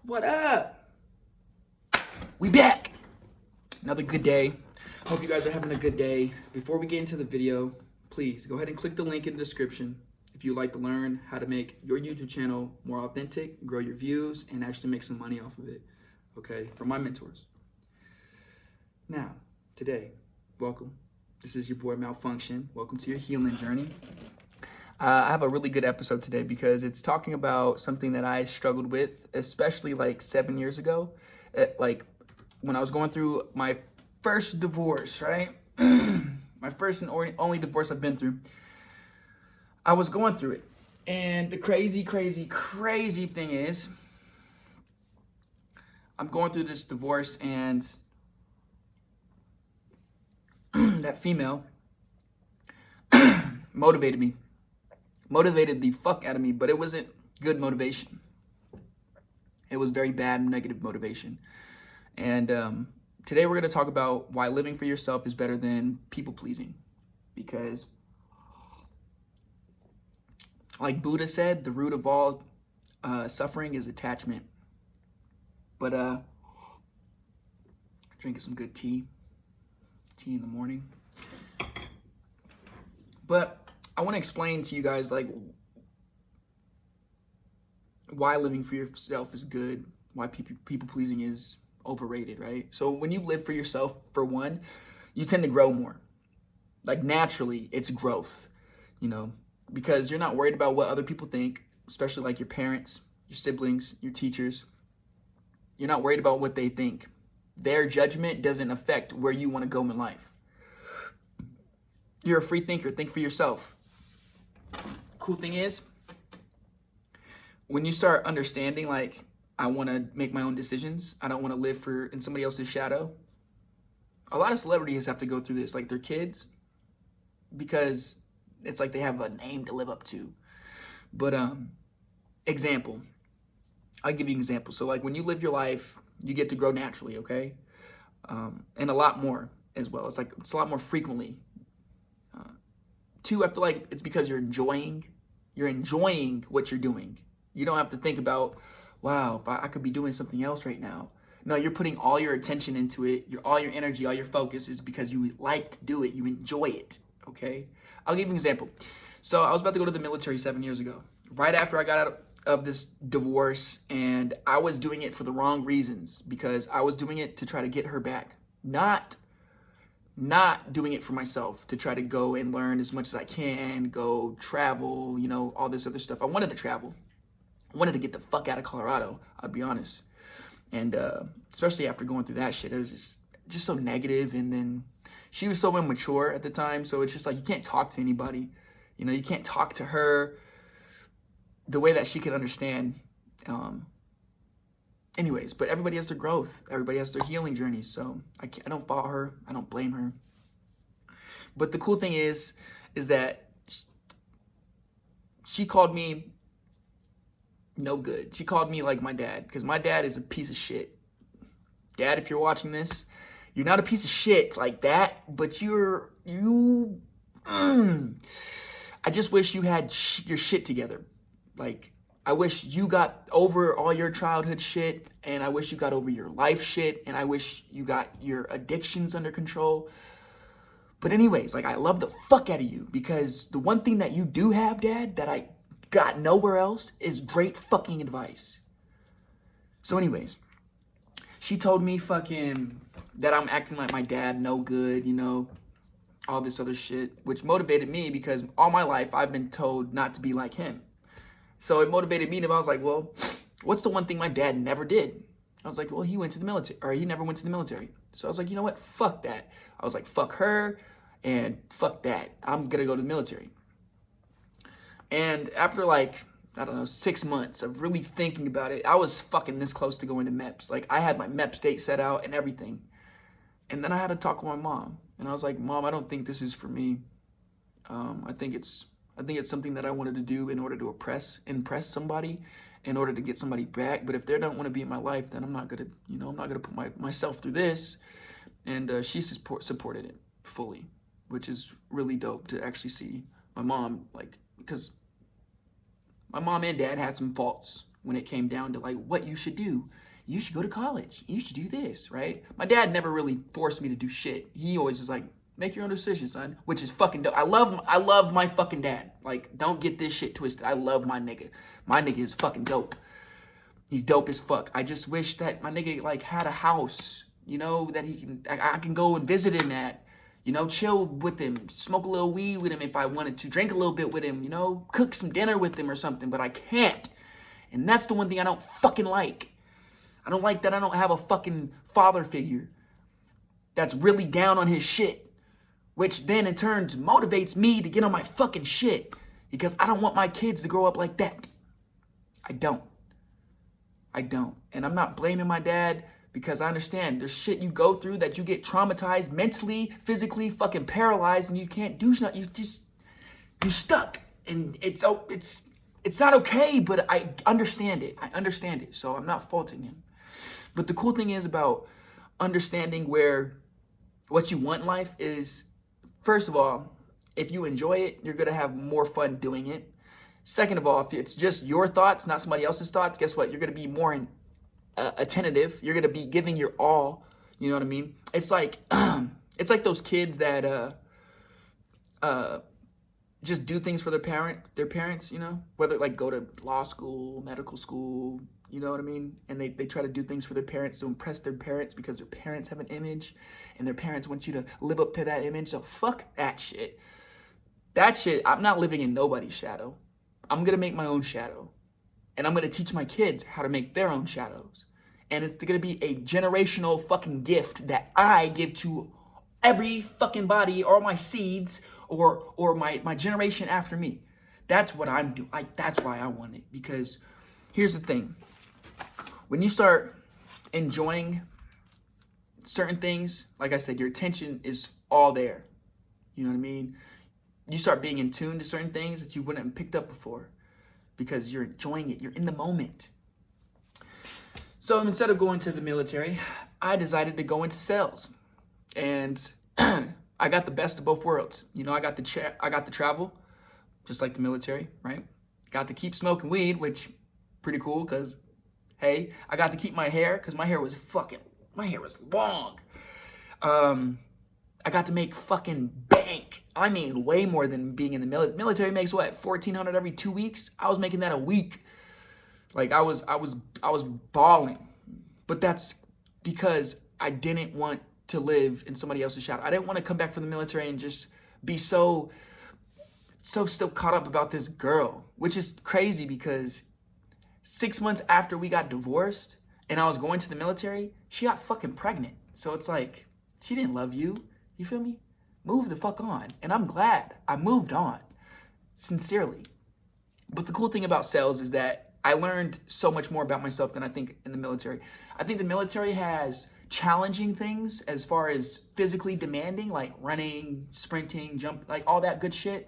What up? We back. Another good day. Hope you guys are having a good day. Before we get into the video, please go ahead and click the link in the description if you'd like to learn how to make your YouTube channel more authentic, grow your views, and actually make some money off of it. Okay, from my mentors. Now, today, welcome. This is your boy Malfunction. Welcome to your healing journey. I have a really good episode today because it's talking about something that I struggled with, especially like 7 years ago. Like when I was going through my first divorce, right? My first and only divorce I've been through. I was going through it. And the crazy thing is, I'm going through this divorce and that female motivated the fuck out of me, but it wasn't good motivation. It was very bad, negative motivation. And today we're going to talk about why living for yourself is better than people pleasing. Because, like Buddha said, the root of all suffering is attachment. But drinking some good tea in the morning. But I want to explain to you guys like why living for yourself is good, why people pleasing is overrated, right? So when you live for yourself, for one, you tend to grow more. Like naturally, it's growth, because you're not worried about what other people think, especially like your parents, your siblings, your teachers. You're not worried about what they think. Their judgment doesn't affect where you want to go in life. You're a free thinker. Think for yourself. Cool thing is, when you start understanding, like, I want to make my own decisions, I don't want to live in somebody else's shadow. A lot of celebrities have to go through this, like their kids, because it's like they have a name to live up to. But example, I'll give you an example. So like when you live your life, you get to grow naturally, okay? And a lot more as well. It's a lot more frequently. Two, I feel like it's because you're enjoying what you're doing. You don't have to think about, wow, if I could be doing something else right now. No, you're putting all your attention into it. All your energy, all your focus is because you like to do it. You enjoy it, okay? I'll give you an example. So I was about to go to the military 7 years ago, right after I got out of this divorce, and I was doing it for the wrong reasons because I was doing it to try to get her back, not doing it for myself to try to go and learn as much as I can, go travel, all this other stuff. I wanted to travel. I wanted to get the fuck out of Colorado, I'll be honest. And especially after going through that shit, it was just so negative. And then she was so immature at the time, so it's just like you can't talk to anybody. You can't talk to her the way that she can understand. Anyways, but everybody has their growth. Everybody has their healing journeys. So I don't fault her. I don't blame her. But the cool thing is that she called me no good. She called me like my dad, because my dad is a piece of shit. Dad, if you're watching this, you're not a piece of shit like that, but I just wish you had your shit together. Like, I wish you got over all your childhood shit, and I wish you got over your life shit, and I wish you got your addictions under control. But anyways, like, I love the fuck out of you, because the one thing that you do have, Dad, that I got nowhere else is great fucking advice. So anyways, she told me fucking that I'm acting like my dad, no good, all this other shit, which motivated me because all my life I've been told not to be like him. So it motivated me, and I was like, well, what's the one thing my dad never did? I was like, well, he went to the military, or he never went to the military. So I was like, you know what? Fuck that. I was like, fuck her, and fuck that. I'm gonna go to the military. And after 6 months of really thinking about it, I was fucking this close to going to MEPS. Like, I had my MEPS date set out and everything. And then I had to talk with my mom. And I was like, Mom, I don't think this is for me. I think it's something that I wanted to do in order to impress somebody, in order to get somebody back. But if they don't want to be in my life, then I'm not gonna put myself through this. And she supported it fully, which is really dope to actually see my mom, because my mom and dad had some faults, when it came down to like what you should do. You should go to college. You should do this, right? My dad never really forced me to do shit. He always was like, make your own decision, son, which is fucking dope. I love my fucking dad. Like, don't get this shit twisted. I love my nigga. My nigga is fucking dope. He's dope as fuck. I just wish that my nigga like had a house, you know, that I can go and visit him at, you know, chill with him, smoke a little weed with him if I wanted to, drink a little bit with him, you know, cook some dinner with him or something, but I can't. And that's the one thing I don't fucking like. I don't like that I don't have a fucking father figure that's really down on his shit, which then in turn motivates me to get on my fucking shit because I don't want my kids to grow up like that. I don't. And I'm not blaming my dad because I understand there's shit you go through that you get traumatized mentally, physically, fucking paralyzed, and you can't do nothing. You're stuck. And it's not okay, but I understand it. So I'm not faulting him. But the cool thing is about understanding where what you want in life is, first of all, if you enjoy it, you're going to have more fun doing it. Second of all, if it's just your thoughts, not somebody else's thoughts, guess what? You're going to be more attentive. You're going to be giving your all. You know what I mean? It's like those kids that just do things for their parents, you know, whether like go to law school, medical school, you know what I mean? And they try to do things for their parents to impress their parents because their parents have an image and their parents want you to live up to that image. So fuck that shit. I'm not living in nobody's shadow. I'm going to make my own shadow. And I'm going to teach my kids how to make their own shadows. And it's going to be a generational fucking gift that I give to every fucking body or my seeds or my generation after me. That's what I'm doing. That's why I want it. Because here's the thing. When you start enjoying certain things, like I said, your attention is all there. You know what I mean? You start being in tune to certain things that you wouldn't have picked up before because you're enjoying it. You're in the moment. So instead of going to the military, I decided to go into sales. And I got the best of both worlds. You know, I got the travel, just like the military, right? Got to keep smoking weed, which pretty cool because, hey, I got to keep my hair because my hair was long. I got to make fucking bank. I mean, way more than being in the military. Military makes what, $1,400 every 2 weeks? I was making that a week. Like I was balling. But that's because I didn't want to live in somebody else's shadow. I didn't want to come back from the military and just be so still caught up about this girl, which is crazy because 6 months after we got divorced and I was going to the military, she got fucking pregnant. So it's like, she didn't love you. You feel me? Move the fuck on. And I'm glad I moved on. Sincerely. But the cool thing about sales is that I learned so much more about myself than I think in the military. I think the military has challenging things as far as physically demanding, like running, sprinting, jump, like all that good shit.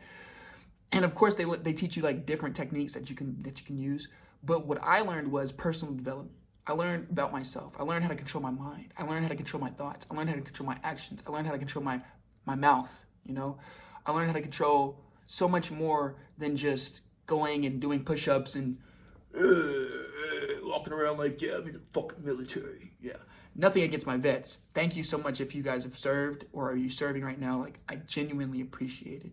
And of course they teach you like different techniques that you can use. But what I learned was personal development. I learned about myself. I learned how to control my mind. I learned how to control my thoughts. I learned how to control my actions. I learned how to control my mouth, you know? I learned how to control so much more than just going and doing push-ups and walking around like, yeah, I'm in the fucking military. Yeah. Nothing against my vets. Thank you so much if you guys have served or are you serving right now. Like, I genuinely appreciate it.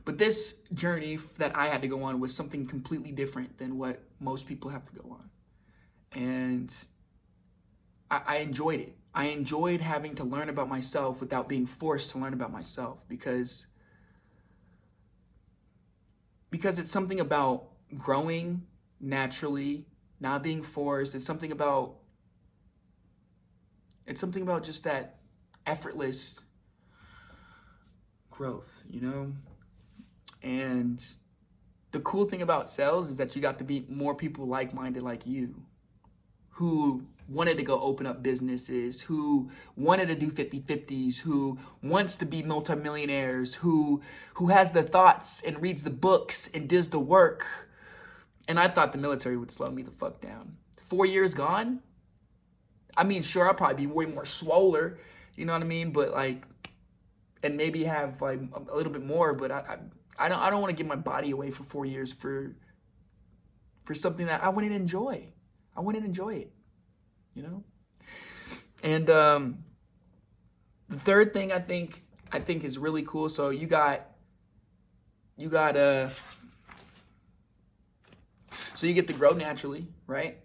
But this journey that I had to go on was something completely different than what most people have to go on. And I enjoyed it. I enjoyed having to learn about myself without being forced to learn about myself because it's something about growing naturally, not being forced. It's something about just that effortless growth, you know? And the cool thing about sales is that you got to meet more people like-minded like you, who wanted to go open up businesses, who wanted to do 50-50s, who wants to be multimillionaires, who has the thoughts and reads the books and does the work. And I thought the military would slow me the fuck down. 4 years gone? I mean, sure, I'll probably be way more swoller, you know what I mean? But like, and maybe have like a little bit more, but I don't want to give my body away for 4 years for for something that I wouldn't enjoy. I wouldn't enjoy it, you know? And the third thing I think is really cool. So you get to grow naturally, right?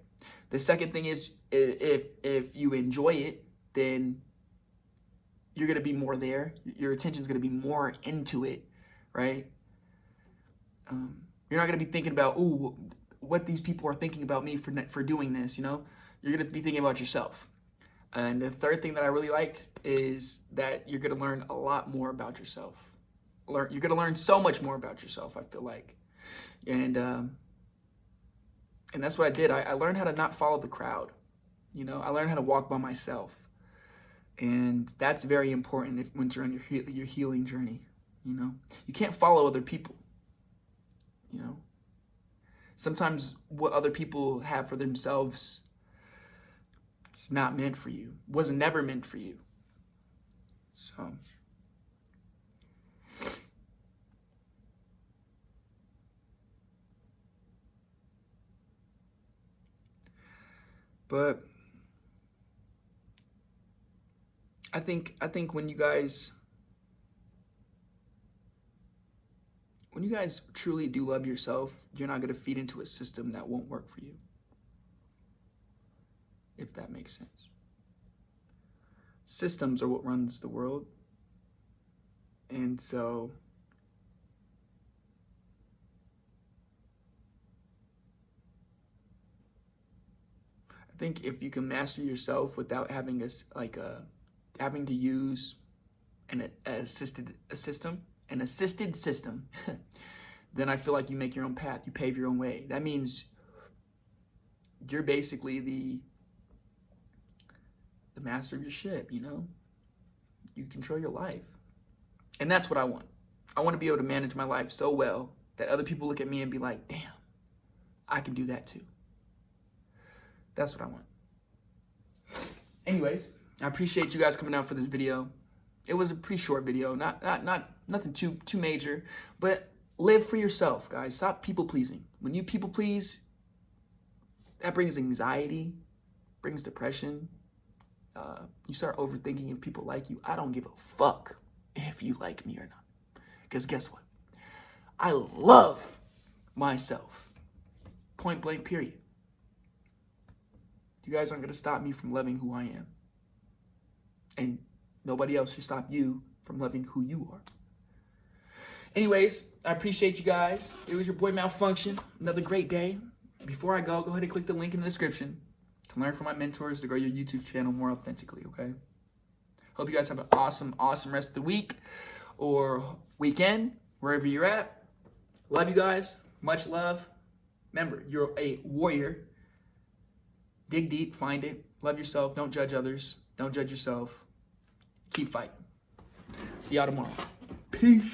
The second thing is if you enjoy it, then you're going to be more there. Your attention's going to be more into it, right? You're not going to be thinking about, ooh, what these people are thinking about me for doing this, you know? You're going to be thinking about yourself. And the third thing that I really liked is that you're going to learn a lot more about yourself. You're going to learn so much more about yourself, I feel like. And that's what I did. I learned how to not follow the crowd. You know, I learned how to walk by myself. And that's very important when you're on your healing journey, you know. You can't follow other people, you know. Sometimes what other people have for themselves, it's not meant for you. Was never meant for you. So but I think when you guys truly do love yourself, you're not going to feed into a system that won't work for you. If that makes sense. Systems are what runs the world. And so I think if you can master yourself without having having to use an assisted system, then I feel like you make your own path, you pave your own way. That means you're basically the master of your ship, you know? You control your life. And that's what I want. I want to be able to manage my life so well that other people look at me and be like, damn, I can do that too. That's what I want. Anyways, I appreciate you guys coming out for this video. It was a pretty short video, not nothing too major, but live for yourself, guys. Stop people pleasing. When you people please, that brings anxiety, brings depression. You start overthinking if people like you. I don't give a fuck if you like me or not. Because guess what? I love myself. Point blank, period. You guys aren't going to stop me from loving who I am. And nobody else should stop you from loving who you are. Anyways, I appreciate you guys. It was your boy Malfunction. Another great day. Before I go ahead and click the link in the description to learn from my mentors to grow your YouTube channel more authentically, okay? Hope you guys have an awesome rest of the week or weekend, wherever you're at. Love you guys. Much love. Remember, you're a warrior. Dig deep, find it. Love yourself. Don't judge others. Don't judge yourself. Keep fighting. See y'all tomorrow. Peace.